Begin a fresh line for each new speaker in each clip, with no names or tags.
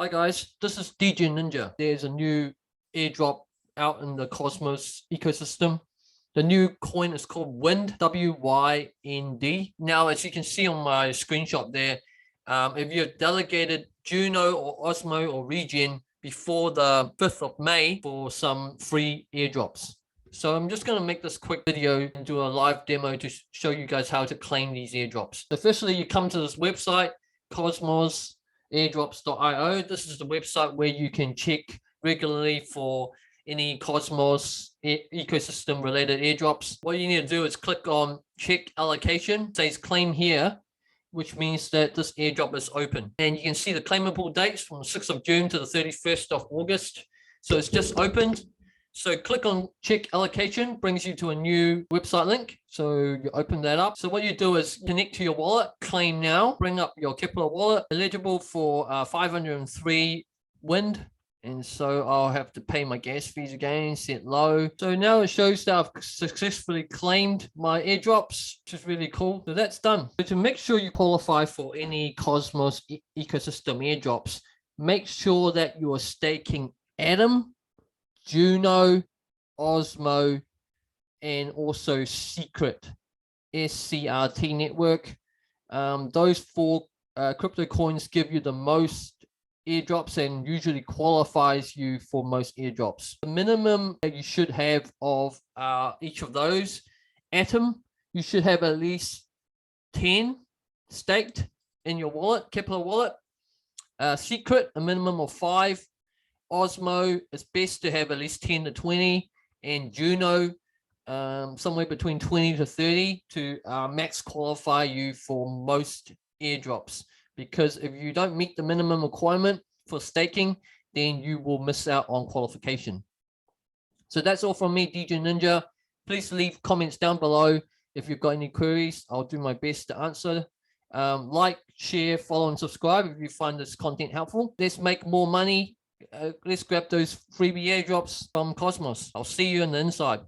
Hi guys, this is DJ Ninja. There's a new airdrop out in the Cosmos ecosystem. The new coin is called WYND, W-Y-N-D. Now, as you can see on my screenshot there, if you've delegated Juno or Osmo or Regen before the 5th of May for some free airdrops. So I'm just going to make this quick video and do a live demo to show you guys how to claim these airdrops. So firstly, you come to this website, Cosmos airdrops.io. This is the website where you can check regularly for any Cosmos ecosystem related airdrops. What you need to do is click on check allocation. It says claim here, which means that this airdrop is open. And you can see the claimable dates from the 6th of June to the 31st of August. So it's just opened. So click on check allocation, brings you to a new website link. So you open that up. So what you do is connect to your wallet, claim now, bring up your Keplr wallet, eligible for 503 WYND. And so I'll have to pay my gas fees again, set low. So now it shows that I've successfully claimed my airdrops, which is really cool. So that's done. So to make sure you qualify for any Cosmos ecosystem airdrops, make sure that you are staking Atom, Juno, Osmo, and also Secret, SCRT network. Those four crypto coins give you the most airdrops and usually qualifies you for most airdrops. The minimum that you should have of each of those: Atom, you should have at least 10 staked in your wallet, Keplr wallet. Secret, a minimum of 5. Osmo, it's best to have at least 10 to 20, and Juno, somewhere between 20 to 30 to max qualify you for most airdrops. Because if you don't meet the minimum requirement for staking, then you will miss out on qualification. So that's all from me, DJ Ninja. Please leave comments down below if you've got any queries. I'll do my best to answer. Like, share, follow, and subscribe if you find this content helpful. Let's make more money. Let's grab those freebie airdrops from Cosmos. I'll see you in the inside.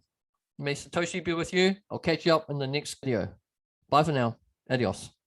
May Satoshi be with you. I'll catch you up in the next video. Bye for now. Adios.